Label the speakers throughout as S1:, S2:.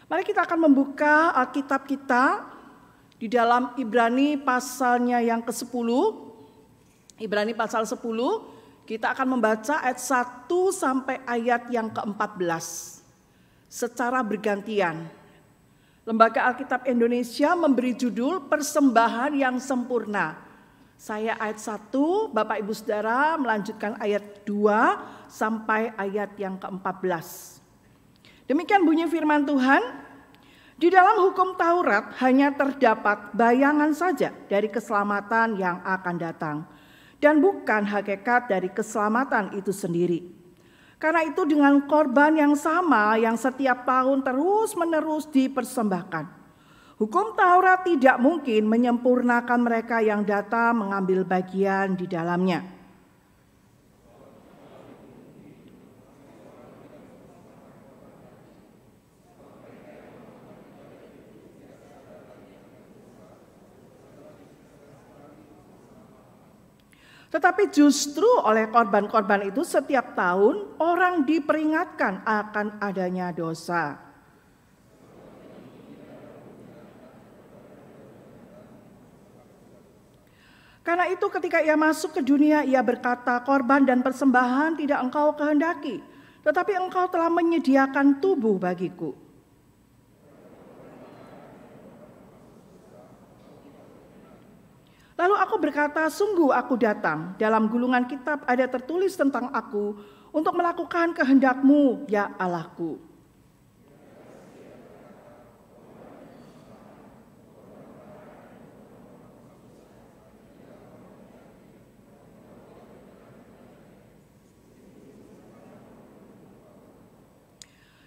S1: Mari kita akan membuka Alkitab kita di dalam Ibrani pasalnya yang ke-10. Ibrani pasal 10, kita akan membaca ayat 1 sampai ayat yang ke-14 secara bergantian. Lembaga Alkitab Indonesia memberi judul Persembahan yang Sempurna. Saya ayat 1, Bapak Ibu Saudara melanjutkan ayat 2 sampai ayat yang ke-14. Demikian bunyi firman Tuhan. Di dalam hukum Taurat hanya terdapat bayangan saja dari keselamatan yang akan datang, dan bukan hakikat dari keselamatan itu sendiri. Karena itu dengan korban yang sama yang setiap tahun terus-menerus dipersembahkan, hukum Taurat tidak mungkin menyempurnakan mereka yang datang mengambil bagian di dalamnya. Tetapi justru oleh korban-korban itu setiap tahun orang diperingatkan akan adanya dosa. Karena itu ketika ia masuk ke dunia, ia berkata, korban dan persembahan tidak engkau kehendaki, tetapi engkau telah menyediakan tubuh bagiku. Lalu aku berkata, sungguh aku datang. Dalam gulungan kitab ada tertulis tentang aku untuk melakukan kehendak-Mu, ya Allahku.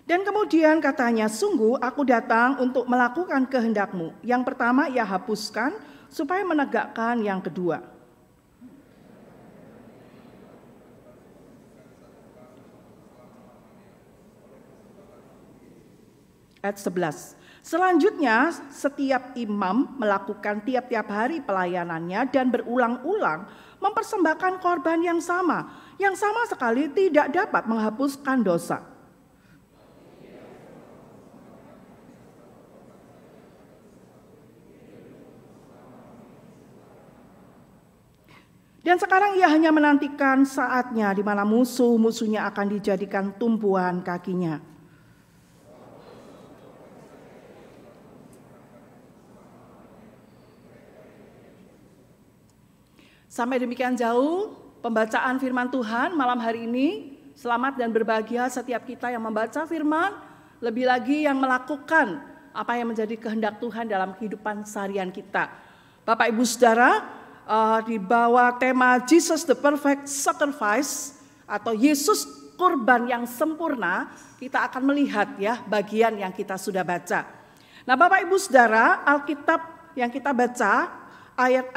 S1: Dan kemudian katanya, sungguh aku datang untuk melakukan kehendak-Mu. Yang pertama ia hapuskan, supaya menegakkan yang kedua. Ayat 11. Selanjutnya setiap imam melakukan tiap-tiap hari pelayanannya dan berulang-ulang mempersembahkan korban yang sama sekali tidak dapat menghapuskan dosa. Dan sekarang ia hanya menantikan saatnya di mana musuh-musuhnya akan dijadikan tumpuan kakinya. Sampai demikian jauh pembacaan firman Tuhan malam hari ini. Selamat dan berbahagia setiap kita yang membaca firman, lebih lagi yang melakukan apa yang menjadi kehendak Tuhan dalam kehidupan seharian kita. Bapak Ibu Saudara, di bawah tema Jesus the Perfect Sacrifice atau Yesus kurban yang sempurna, kita akan melihat ya bagian yang kita sudah baca. Nah Bapak Ibu Saudara, Alkitab yang kita baca ayat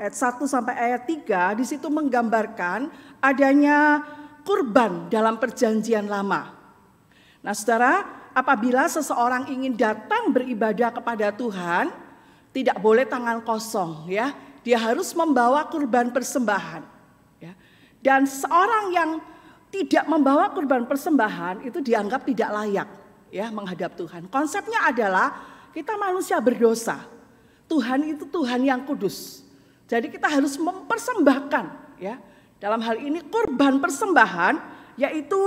S1: 1 sampai ayat 3 di situ menggambarkan adanya kurban dalam perjanjian lama. Nah Saudara, apabila seseorang ingin datang beribadah kepada Tuhan, tidak boleh tangan kosong ya. Dia harus membawa kurban persembahan. Ya. Dan seorang yang tidak membawa kurban persembahan itu dianggap tidak layak ya menghadap Tuhan. Konsepnya adalah kita manusia berdosa. Tuhan itu Tuhan yang kudus. Jadi kita harus mempersembahkan ya. Dalam hal ini kurban persembahan yaitu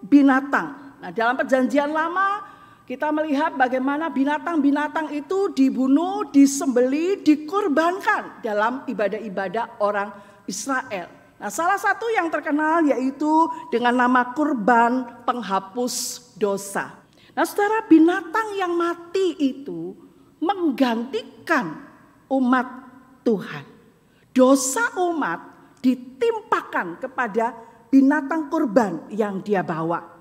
S1: binatang. Nah, dalam perjanjian lama kita melihat bagaimana binatang-binatang itu dibunuh, disembelih, dikorbankan dalam ibadah-ibadah orang Israel. Nah, salah satu yang terkenal yaitu dengan nama kurban penghapus dosa. Nah, saudara, binatang yang mati itu menggantikan umat Tuhan. Dosa umat ditimpakan kepada binatang kurban yang dia bawa.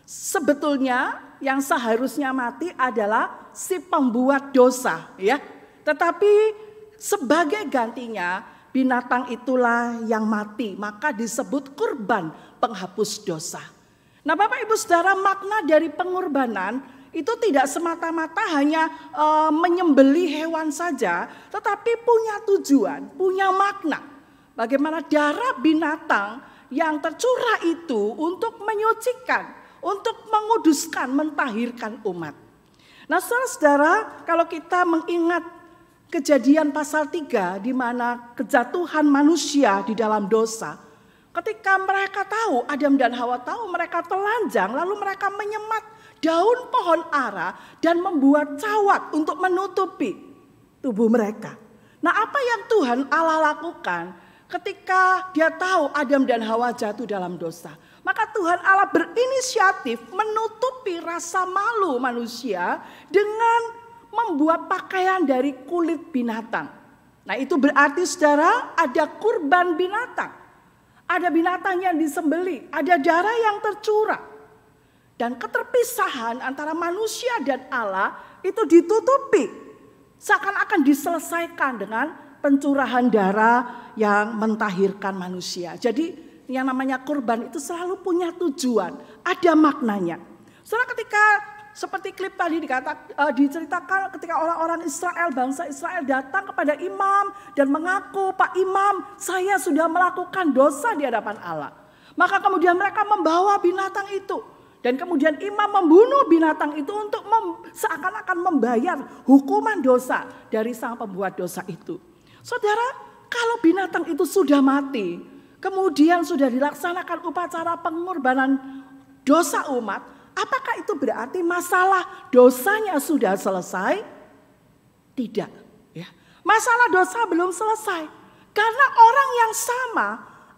S1: Sebetulnya yang seharusnya mati adalah si pembuat dosa ya. Tetapi sebagai gantinya binatang itulah yang mati, maka disebut kurban penghapus dosa. Nah Bapak Ibu Saudara, makna dari pengorbanan itu tidak semata-mata hanya menyembelih hewan saja, tetapi punya tujuan, punya makna. Bagaimana darah binatang yang tercurah itu untuk menyucikan, untuk menguduskan, mentahirkan umat. Nah, saudara-saudara, kalau kita mengingat Kejadian pasal 3 di mana kejatuhan manusia di dalam dosa, ketika mereka tahu, Adam dan Hawa tahu mereka telanjang, lalu mereka menyemat daun pohon ara dan membuat cawat untuk menutupi tubuh mereka. Nah, apa yang Tuhan Allah lakukan ketika dia tahu Adam dan Hawa jatuh dalam dosa? Maka Tuhan Allah berinisiatif menutupi rasa malu manusia dengan membuat pakaian dari kulit binatang. Nah, itu berarti saudara ada kurban binatang. Ada binatang yang disembelih, ada darah yang tercurah. Dan keterpisahan antara manusia dan Allah itu ditutupi. Seakan-akan diselesaikan dengan pencurahan darah yang mentahirkan manusia. Jadi yang namanya kurban itu selalu punya tujuan, ada maknanya. Saudara, ketika seperti klip tadi diceritakan ketika orang-orang Israel, bangsa Israel datang kepada imam dan mengaku, "Pak Imam, saya sudah melakukan dosa di hadapan Allah." Maka kemudian mereka membawa binatang itu. Dan kemudian imam membunuh binatang itu untuk seakan-akan membayar hukuman dosa dari sang pembuat dosa itu. Saudara, kalau binatang itu sudah mati, kemudian sudah dilaksanakan upacara pengorbanan dosa umat, apakah itu berarti masalah dosanya sudah selesai? Tidak. Ya. Masalah dosa belum selesai. Karena orang yang sama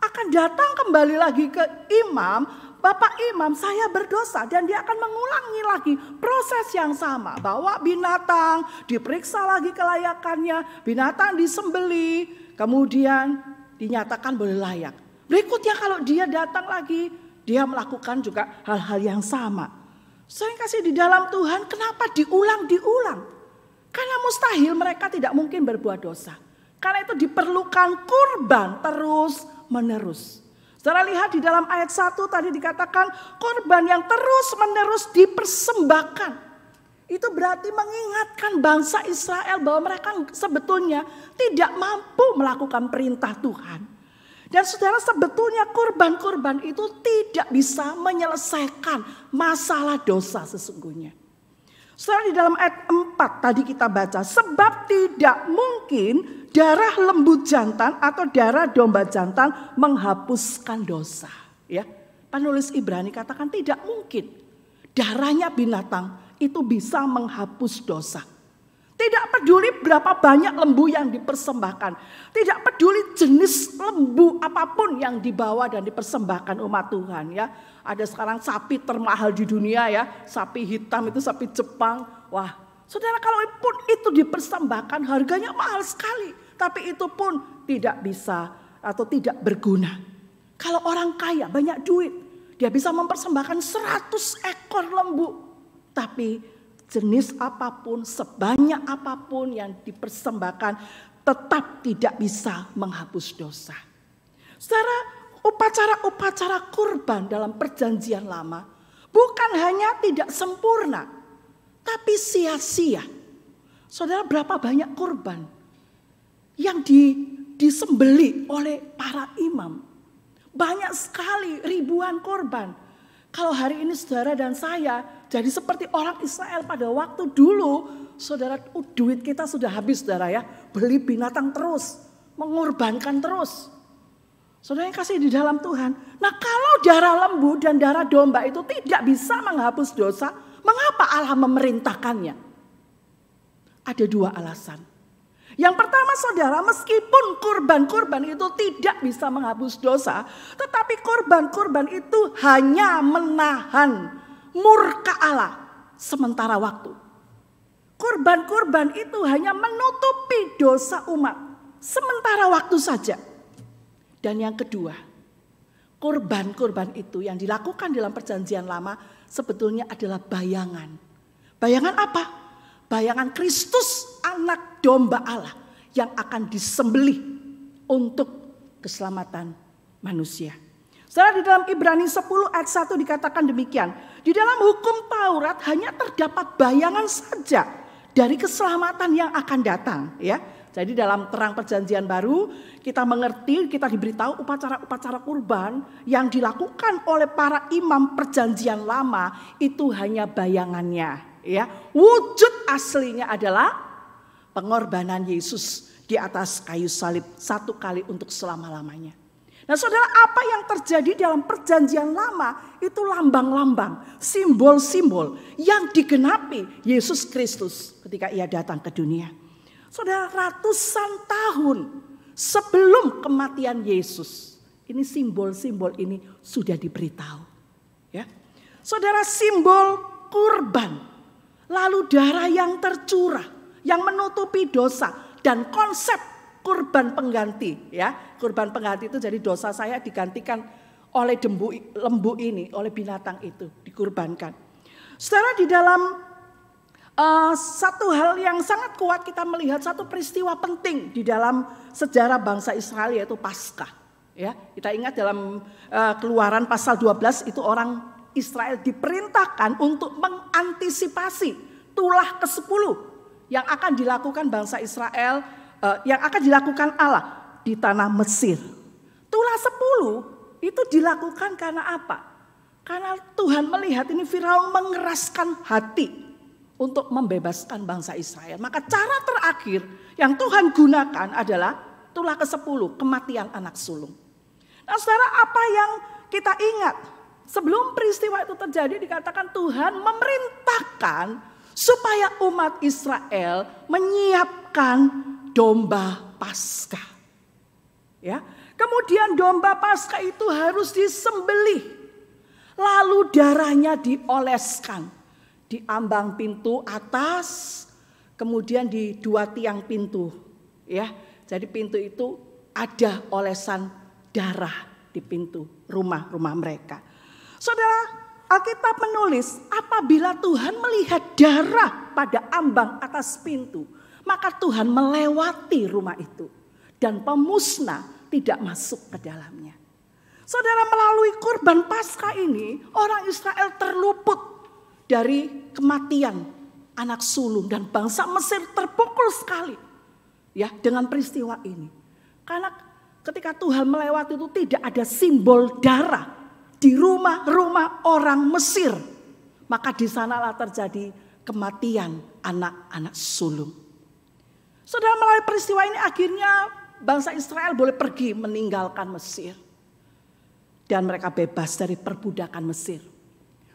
S1: akan datang kembali lagi ke imam, "Bapak Imam, saya berdosa." Dan dia akan mengulangi lagi proses yang sama. Bawa binatang, diperiksa lagi kelayakannya, binatang disembelih, kemudian dinyatakan boleh layak. Berikutnya kalau dia datang lagi, dia melakukan juga hal-hal yang sama. Saya kasih di dalam Tuhan, kenapa diulang-diulang? Karena mustahil mereka tidak mungkin berbuat dosa. Karena itu diperlukan kurban terus menerus. Saudara lihat di dalam ayat 1 tadi dikatakan korban yang terus menerus dipersembahkan. Itu berarti mengingatkan bangsa Israel bahwa mereka sebetulnya tidak mampu melakukan perintah Tuhan. Dan saudara, sebetulnya kurban-kurban itu tidak bisa menyelesaikan masalah dosa sesungguhnya. Saudara, di dalam ayat 4 tadi kita baca, sebab tidak mungkin darah lembu jantan atau darah domba jantan menghapuskan dosa. Ya, penulis Ibrani katakan tidak mungkin darahnya binatang itu bisa menghapus dosa. Tidak peduli berapa banyak lembu yang dipersembahkan. Tidak peduli jenis lembu apapun yang dibawa dan dipersembahkan umat Tuhan. Ya, ada sekarang sapi termahal di dunia ya. Sapi hitam itu sapi Jepang. Wah, saudara, kalau pun itu dipersembahkan harganya mahal sekali. Tapi itu pun tidak bisa atau tidak berguna. Kalau orang kaya banyak duit, dia bisa mempersembahkan 100 ekor lembu. Tapi jenis apapun, sebanyak apapun yang dipersembahkan tetap tidak bisa menghapus dosa. Saudara, upacara-upacara kurban dalam perjanjian lama bukan hanya tidak sempurna, tapi sia-sia. Saudara, berapa banyak kurban yang disembelih oleh para imam? Banyak sekali, ribuan korban. Kalau hari ini saudara dan saya jadi seperti orang Israel pada waktu dulu, saudara, duit kita sudah habis saudara ya. Beli binatang terus, mengorbankan terus. Saudara yang kasih di dalam Tuhan. Nah, kalau darah lembu dan darah domba itu tidak bisa menghapus dosa, mengapa Allah memerintahkannya? Ada dua alasan. Yang pertama saudara, meskipun kurban-kurban itu tidak bisa menghapus dosa, tetapi kurban-kurban itu hanya menahan murka Allah sementara waktu. Kurban-kurban itu hanya menutupi dosa umat sementara waktu saja. Dan yang kedua, kurban-kurban itu yang dilakukan dalam perjanjian lama sebetulnya adalah bayangan. Bayangan apa? Bayangan Kristus, anak domba Allah yang akan disembelih untuk keselamatan manusia. Saudara, di dalam Ibrani 10 ayat 1 dikatakan demikian. Di dalam hukum Taurat hanya terdapat bayangan saja dari keselamatan yang akan datang. Ya, jadi dalam terang perjanjian baru kita mengerti, kita diberitahu upacara-upacara kurban yang dilakukan oleh para imam perjanjian lama itu hanya bayangannya. ya. Wujud aslinya adalah pengorbanan Yesus di atas kayu salib satu kali untuk selama-lamanya. Nah saudara, apa yang terjadi dalam perjanjian lama itu lambang-lambang, simbol-simbol yang digenapi Yesus Kristus ketika ia datang ke dunia. Saudara, ratusan tahun sebelum kematian Yesus, ini simbol-simbol ini sudah diberitahu. Ya, saudara, simbol kurban, lalu darah yang tercurah, yang menutupi dosa, dan konsep kurban pengganti. Ya, kurban pengganti itu jadi dosa saya digantikan oleh lembu ini, oleh binatang itu dikurbankan. Saudara, di dalam satu hal yang sangat kuat kita melihat satu peristiwa penting di dalam sejarah bangsa Israel, yaitu Paskah. Ya, kita ingat dalam Keluaran pasal 12 itu orang Israel diperintahkan untuk mengantisipasi tulah ke-10 yang akan dilakukan bangsa Israel, yang akan dilakukan Allah di tanah Mesir. Tulah 10 itu dilakukan karena apa? Karena Tuhan melihat ini Firaun mengeraskan hati untuk membebaskan bangsa Israel. Maka cara terakhir yang Tuhan gunakan adalah tulah ke-10, kematian anak sulung. Nah saudara, apa yang kita ingat? Sebelum peristiwa itu terjadi dikatakan Tuhan memerintahkan supaya umat Israel menyiapkan domba Paskah. Ya, kemudian domba Paskah itu harus disembelih. Lalu darahnya dioleskan di ambang pintu atas, kemudian di dua tiang pintu, ya. Jadi pintu itu ada olesan darah di pintu rumah-rumah mereka. Saudara, Alkitab menulis apabila Tuhan melihat darah pada ambang atas pintu, maka Tuhan melewati rumah itu dan pemusnah tidak masuk ke dalamnya. Saudara, melalui kurban Paskah ini orang Israel terluput dari kematian anak sulung, dan bangsa Mesir terpukul sekali ya dengan peristiwa ini. Karena ketika Tuhan melewati itu tidak ada simbol darah di rumah-rumah orang Mesir, maka di sanalah terjadi kematian anak-anak sulung. Saudara, melalui peristiwa ini akhirnya bangsa Israel boleh pergi meninggalkan Mesir dan mereka bebas dari perbudakan Mesir.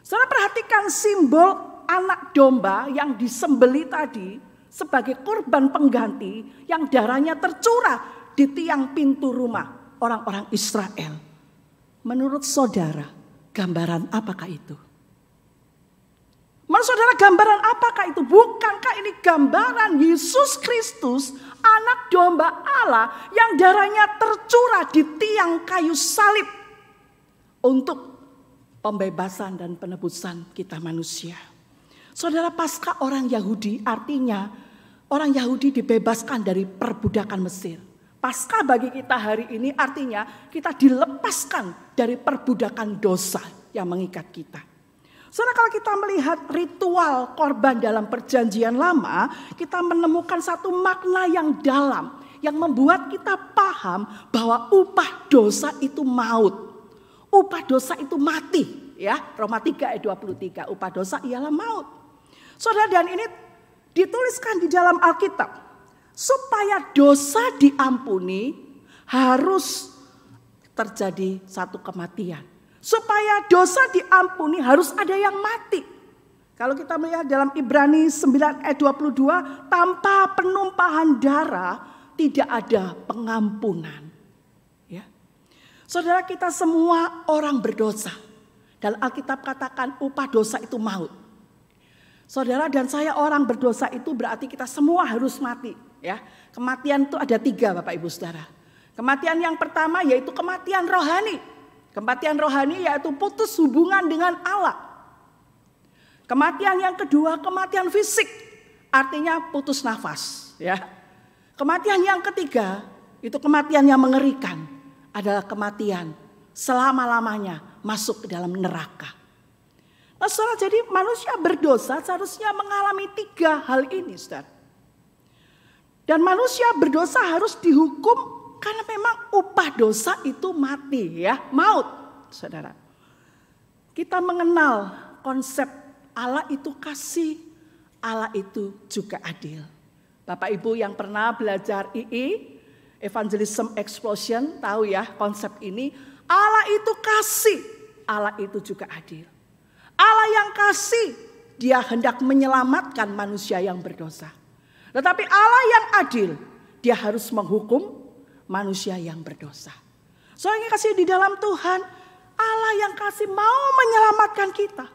S1: Saudara, perhatikan simbol anak domba yang disembeli tadi sebagai kurban pengganti yang darahnya tercurah di tiang pintu rumah orang-orang Israel. Menurut saudara, gambaran apakah itu? Menurut saudara, gambaran apakah itu? Bukankah ini gambaran Yesus Kristus, anak domba Allah yang darahnya tercurah di tiang kayu salib untuk pembebasan dan penebusan kita manusia. Saudara, Paskah orang Yahudi artinya orang Yahudi dibebaskan dari perbudakan Mesir. Paskah bagi kita hari ini artinya kita dilepaskan dari perbudakan dosa yang mengikat kita. Saudara, kalau kita melihat ritual korban dalam perjanjian lama, kita menemukan satu makna yang dalam yang membuat kita paham bahwa upah dosa itu maut. Upah dosa itu mati, ya. Roma 3 ayat 23, upah dosa ialah maut. Saudara, dan ini dituliskan di dalam Alkitab. Supaya dosa diampuni harus terjadi satu kematian. Supaya dosa diampuni harus ada yang mati. Kalau kita melihat dalam Ibrani 9 ayat 22, tanpa penumpahan darah tidak ada pengampunan. Saudara, kita semua orang berdosa. Dan Alkitab katakan upah dosa itu maut. Saudara, dan saya orang berdosa itu berarti kita semua harus mati. Ya, kematian itu ada 3 Bapak Ibu Saudara. Kematian yang pertama yaitu kematian rohani. Kematian rohani yaitu putus hubungan dengan Allah. Kematian yang kedua kematian fisik. Artinya putus nafas. Ya. Kematian yang ketiga itu kematian yang mengerikan. Adalah kematian selama-lamanya masuk ke dalam neraka. Nah, saudara, jadi manusia berdosa seharusnya mengalami 3 hal ini, saudara. Dan manusia berdosa harus dihukum karena memang upah dosa itu mati, ya, maut, saudara. Kita mengenal konsep Allah itu kasih, Allah itu juga adil. Bapak Ibu yang pernah belajar II, Evangelism Explosion, tahu ya konsep ini. Allah itu kasih, Allah itu juga adil. Allah yang kasih, dia hendak menyelamatkan manusia yang berdosa. Tetapi Allah yang adil, dia harus menghukum manusia yang berdosa. Soalnya kasih di dalam Tuhan, Allah yang kasih mau menyelamatkan kita.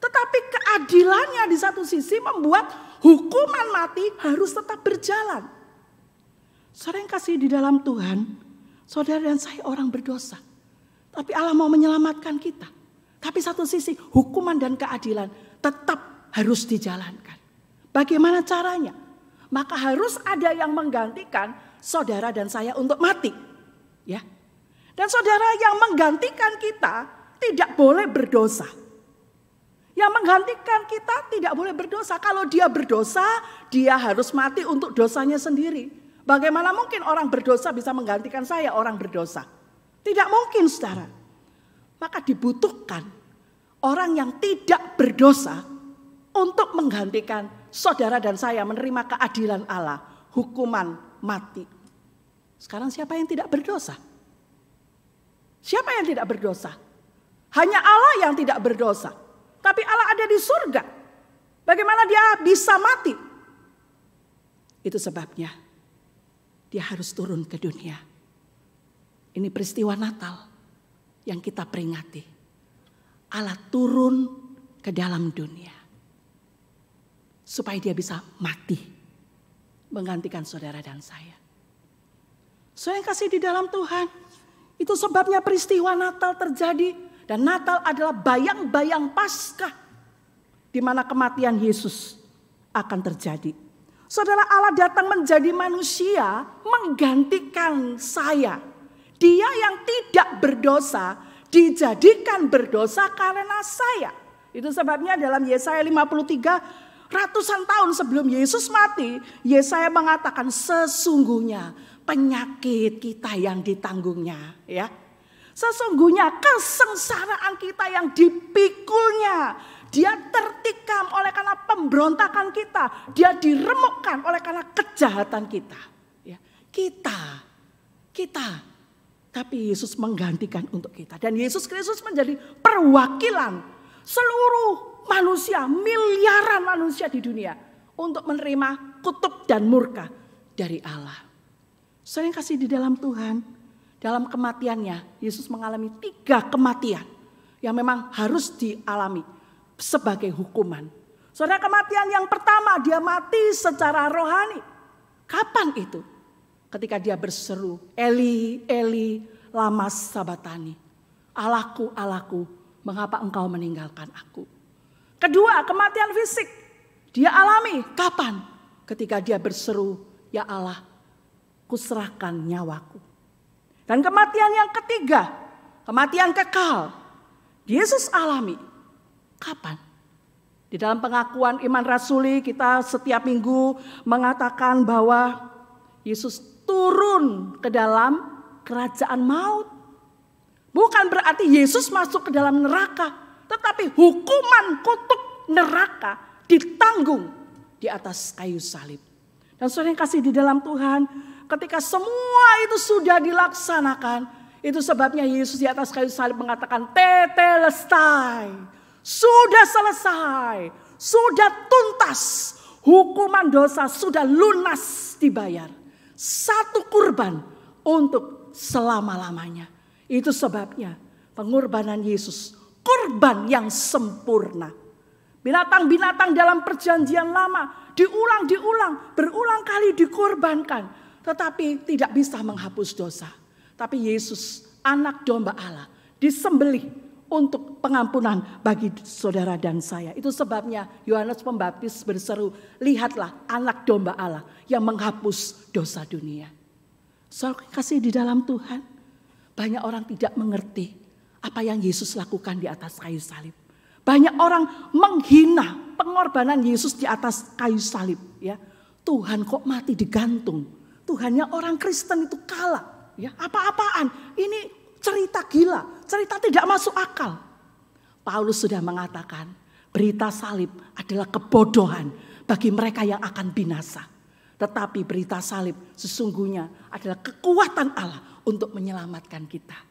S1: Tetapi keadilannya di satu sisi membuat hukuman mati harus tetap berjalan. Saudara yang kasih di dalam Tuhan, saudara dan saya orang berdosa. Tapi Allah mau menyelamatkan kita. Tapi satu sisi hukuman dan keadilan tetap harus dijalankan. Bagaimana caranya? Maka harus ada yang menggantikan saudara dan saya untuk mati. Ya. Dan saudara yang menggantikan kita tidak boleh berdosa. Yang menggantikan kita tidak boleh berdosa. Kalau dia berdosa, dia harus mati untuk dosanya sendiri. Bagaimana mungkin orang berdosa bisa menggantikan saya orang berdosa? Tidak mungkin, saudara. Maka dibutuhkan orang yang tidak berdosa untuk menggantikan saudara dan saya menerima keadilan Allah, hukuman mati. Sekarang siapa yang tidak berdosa? Siapa yang tidak berdosa? Hanya Allah yang tidak berdosa. Tapi Allah ada di surga. Bagaimana dia bisa mati? Itu sebabnya dia harus turun ke dunia. Ini peristiwa Natal yang kita peringati. Allah turun ke dalam dunia. Supaya dia bisa mati. Menggantikan saudara dan saya. Saudara yang kasih di dalam Tuhan. Itu sebabnya peristiwa Natal terjadi. Dan Natal adalah bayang-bayang Paskah. Di mana kematian Yesus akan terjadi. Saudara, Allah datang menjadi manusia menggantikan saya. Dia yang tidak berdosa dijadikan berdosa karena saya. Itu sebabnya dalam Yesaya 53 ratusan tahun sebelum Yesus mati, Yesaya mengatakan sesungguhnya penyakit kita yang ditanggungnya, ya. Sesungguhnya kesengsaraan kita yang dipikulnya. Dia tertikam oleh karena pemberontakan kita. Dia diremukkan oleh karena kejahatan kita. Ya, kita. Tapi Yesus menggantikan untuk kita. Dan Yesus Kristus menjadi perwakilan seluruh manusia, miliaran manusia di dunia. Untuk menerima kutuk dan murka dari Allah. Saudara yang kasih di dalam Tuhan. Dalam kematiannya, Yesus mengalami 3 kematian yang memang harus dialami sebagai hukuman. Saudara, kematian yang pertama, dia mati secara rohani. Kapan itu? Ketika dia berseru, Eli, Eli, lama sabatani. Allahku, Allahku, mengapa engkau meninggalkan aku? Kedua, kematian fisik. Dia alami, kapan? Ketika dia berseru, ya Allah, kuserahkan nyawaku. Dan kematian yang ketiga, kematian kekal. Yesus alami. Kapan? Di dalam pengakuan iman rasuli kita setiap minggu mengatakan bahwa Yesus turun ke dalam kerajaan maut. Bukan berarti Yesus masuk ke dalam neraka. Tetapi hukuman kutuk neraka ditanggung di atas kayu salib. Dan saudara yang kasih di dalam Tuhan, ketika semua itu sudah dilaksanakan, itu sebabnya Yesus di atas kayu salib mengatakan tetelestai, sudah selesai, sudah tuntas, hukuman dosa sudah lunas dibayar. Satu kurban untuk selama-lamanya. Itu sebabnya pengorbanan Yesus, kurban yang sempurna. Binatang-binatang dalam perjanjian lama diulang, berulang kali dikorbankan. Tetapi tidak bisa menghapus dosa. Tapi Yesus, anak domba Allah, disembelih untuk pengampunan bagi saudara dan saya. Itu sebabnya Yohanes Pembaptis berseru, lihatlah anak domba Allah yang menghapus dosa dunia. Saudara kasih di dalam Tuhan, banyak orang tidak mengerti apa yang Yesus lakukan di atas kayu salib. Banyak orang menghina pengorbanan Yesus di atas kayu salib. Ya, Tuhan kok mati digantung. Tuhannya orang Kristen itu kalah. Ya, apa-apaan? Ini cerita gila, cerita tidak masuk akal. Paulus sudah mengatakan berita salib adalah kebodohan bagi mereka yang akan binasa. Tetapi berita salib sesungguhnya adalah kekuatan Allah untuk menyelamatkan kita.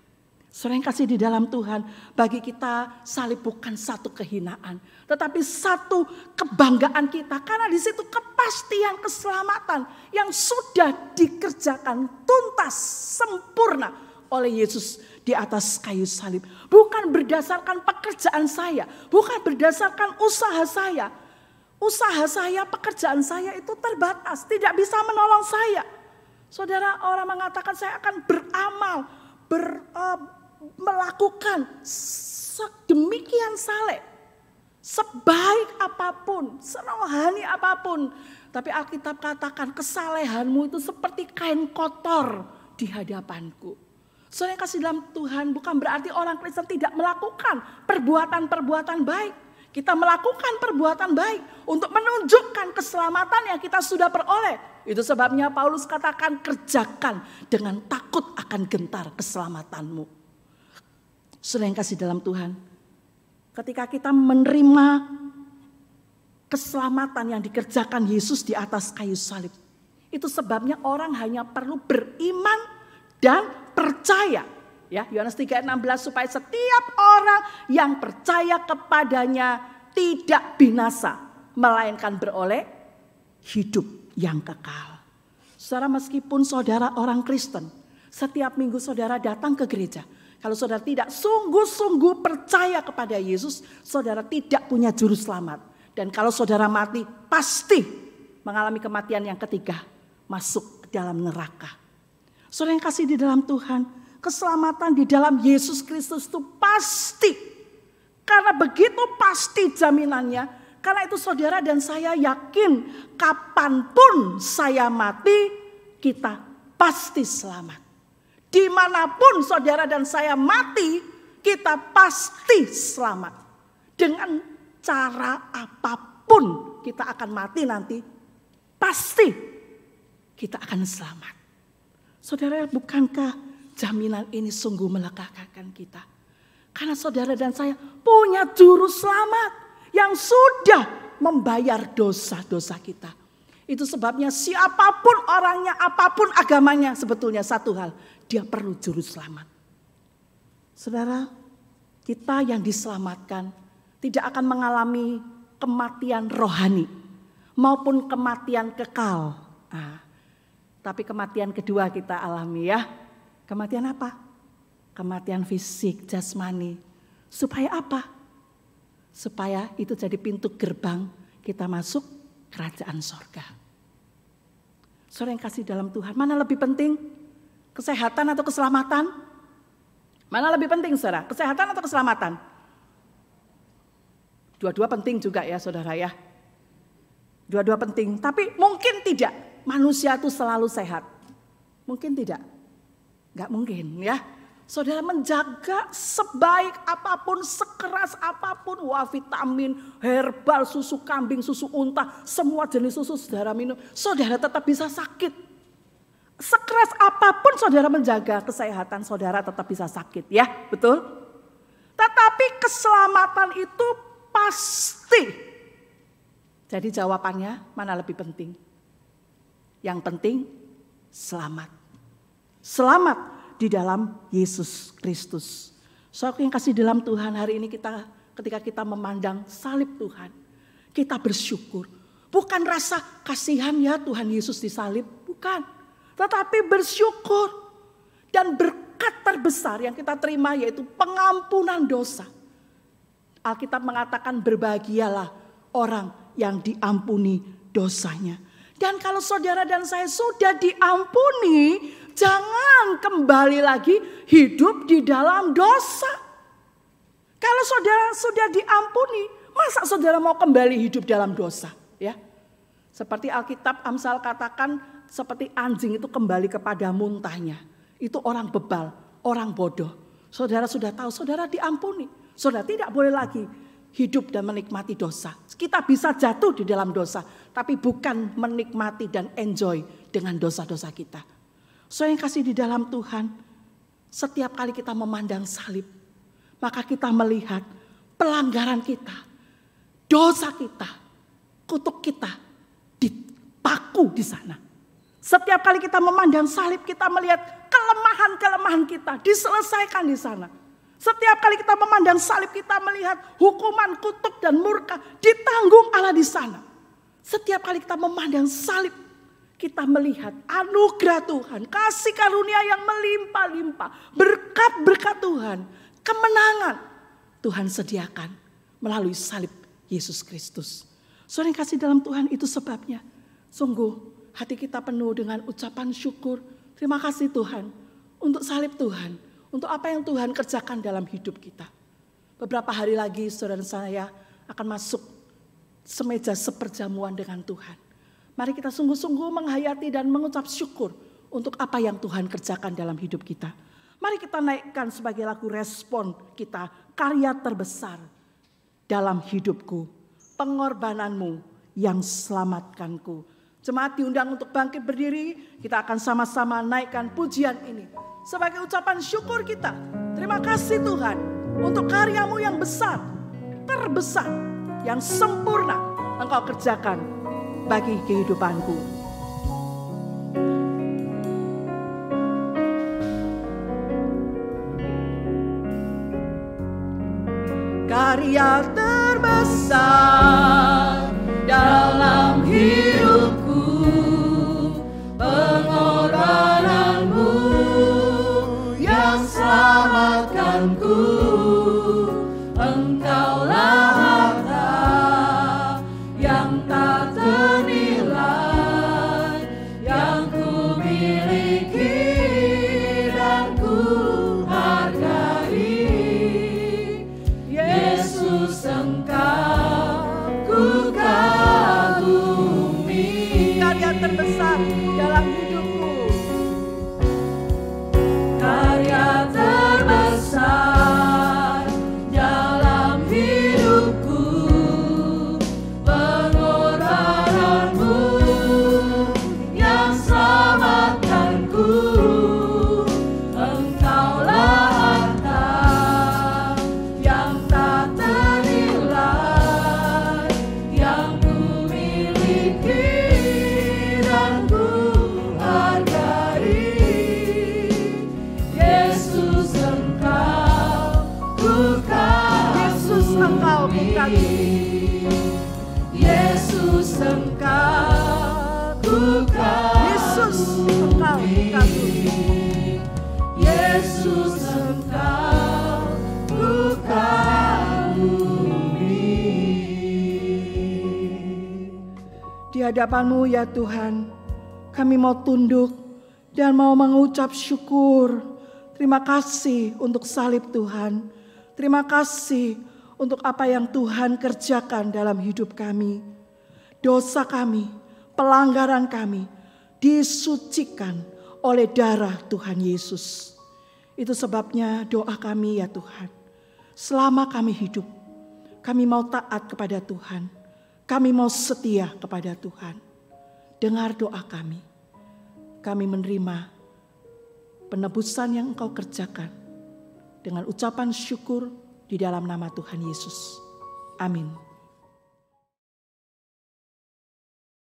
S1: Saudara yang kasih di dalam Tuhan, bagi kita salib bukan satu kehinaan, tetapi satu kebanggaan kita. Karena di situ kepastian keselamatan yang sudah dikerjakan tuntas, sempurna oleh Yesus di atas kayu salib. Bukan berdasarkan pekerjaan saya, bukan berdasarkan usaha saya. Usaha saya, pekerjaan saya itu terbatas, tidak bisa menolong saya. Saudara, orang mengatakan saya akan beramal, melakukan sedemikian saleh, sebaik apapun, serohani apapun. Tapi Alkitab katakan kesalehanmu itu seperti kain kotor di hadapanku. Saudara yang kasih dalam Tuhan, bukan berarti orang Kristen tidak melakukan perbuatan-perbuatan baik. Kita melakukan perbuatan baik untuk menunjukkan keselamatan yang kita sudah peroleh. Itu sebabnya Paulus katakan kerjakan dengan takut akan gentar keselamatanmu. Saudara yang kasih dalam Tuhan, ketika kita menerima keselamatan yang dikerjakan Yesus di atas kayu salib, itu sebabnya orang hanya perlu beriman dan percaya. Ya, Yohanes 3:16 supaya setiap orang yang percaya kepadanya tidak binasa, melainkan beroleh hidup yang kekal. Saudara, meskipun saudara orang Kristen, setiap minggu saudara datang ke gereja, kalau saudara tidak sungguh-sungguh percaya kepada Yesus, saudara tidak punya juru selamat. Dan kalau saudara mati, pasti mengalami kematian yang ketiga, masuk ke dalam neraka. Saudara yang kasih di dalam Tuhan, keselamatan di dalam Yesus Kristus itu pasti. Karena begitu pasti jaminannya. Karena itu saudara dan saya yakin kapanpun saya mati, kita pasti selamat. Dimanapun saudara dan saya mati, kita pasti selamat. Dengan cara apapun kita akan mati nanti, pasti kita akan selamat. Saudara, bukankah jaminan ini sungguh melegakan kita? Karena saudara dan saya punya juru selamat yang sudah membayar dosa-dosa kita. Itu sebabnya siapapun orangnya, apapun agamanya, sebetulnya satu hal, dia perlu juru selamat. Saudara, kita yang diselamatkan tidak akan mengalami kematian rohani maupun kematian kekal. Tapi kematian kedua kita alami ya. Kematian apa? Kematian fisik, jasmani. Supaya apa? Supaya itu jadi pintu gerbang kita masuk kerajaan sorga. Saudara yang kasih dalam Tuhan, mana lebih penting? Kesehatan atau keselamatan? Mana lebih penting saudara? Kesehatan atau keselamatan? Dua-dua penting juga ya saudara ya. Dua-dua penting, tapi mungkin tidak manusia itu selalu sehat. Mungkin tidak. Gak mungkin ya. Saudara menjaga sebaik apapun, sekeras apapun, vitamin, herbal, susu kambing, susu unta, semua jenis susu saudara minum, saudara tetap bisa sakit. Sekeras apapun saudara menjaga kesehatan, saudara tetap bisa sakit ya, betul? Tetapi keselamatan itu pasti. Jadi jawabannya mana lebih penting? Yang penting selamat. Selamat di dalam Yesus Kristus. Saudara yang kasih dalam Tuhan, hari ini ketika kita memandang salib Tuhan, kita bersyukur. Bukan rasa kasihan ya Tuhan Yesus disalib, bukan. Tetapi bersyukur. Dan berkat terbesar yang kita terima yaitu pengampunan dosa. Alkitab mengatakan berbahagialah orang yang diampuni dosanya. Dan kalau saudara dan saya sudah diampuni, jangan kembali lagi hidup di dalam dosa. Kalau saudara sudah diampuni, masa saudara mau kembali hidup dalam dosa? Ya, seperti Alkitab Amsal katakan, seperti anjing itu kembali kepada muntahnya. Itu orang bebal, orang bodoh. Saudara sudah tahu, saudara diampuni. Saudara tidak boleh lagi hidup dan menikmati dosa. Kita bisa jatuh di dalam dosa, tapi bukan menikmati dan enjoy dengan dosa-dosa kita. Saudara yang kasih di dalam Tuhan, setiap kali kita memandang salib, maka kita melihat pelanggaran kita, dosa kita, kutuk kita beku di sana. Setiap kali kita memandang salib, kita melihat kelemahan-kelemahan kita diselesaikan di sana. Setiap kali kita memandang salib, kita melihat hukuman, kutuk, dan murka ditanggung Allah di sana. Setiap kali kita memandang salib, kita melihat anugerah Tuhan, kasih karunia yang melimpah-limpah, berkat-berkat Tuhan, kemenangan Tuhan sediakan melalui salib Yesus Kristus. Saudara yang kasih dalam Tuhan, itu sebabnya sungguh hati kita penuh dengan ucapan syukur. Terima kasih Tuhan untuk salib Tuhan, untuk apa yang Tuhan kerjakan dalam hidup kita. Beberapa hari lagi saudara saya akan masuk semeja seperjamuan dengan Tuhan. Mari kita sungguh-sungguh menghayati dan mengucap syukur untuk apa yang Tuhan kerjakan dalam hidup kita. Mari kita naikkan sebagai lagu respon kita, karya terbesar dalam hidupku, pengorbananmu yang selamatkanku. Jemaat diundang untuk bangkit berdiri, kita akan sama-sama naikkan pujian ini sebagai ucapan syukur kita. Terima kasih Tuhan untuk karyamu yang besar, terbesar, yang sempurna Engkau kerjakan bagi kehidupanku. Karya terbesar dalam hidupku, pengorbananmu yang selamatkanku. Engkaulah harta yang tak ternilai, yang ku miliki dan ku hargai. Yesus, Engkau ku kagumi. Karya terbesar dalam hidupku, karya terbesar dalam hidupku, pengorbananmu yang selamatkanku. Engkaulah harta yang tak ternilai, yang ku miliki dan ku hargai. Yesus, Engkau ku kagumi. Yesus, Engkau ku kagumi. Yesus, Engkau ku kagumi. Di hadapan-Mu ya Tuhan, kami mau tunduk dan mau mengucap syukur. Terima kasih untuk salib Tuhan. Terima kasih untuk apa yang Tuhan kerjakan dalam hidup kami. Dosa kami, pelanggaran kami disucikan oleh darah Tuhan Yesus. Itu sebabnya doa kami ya Tuhan. Selama kami hidup, kami mau taat kepada Tuhan. Kami mau setia kepada Tuhan. Dengar doa kami. Kami menerima penebusan yang Engkau kerjakan dengan ucapan syukur di dalam nama Tuhan Yesus. Amin.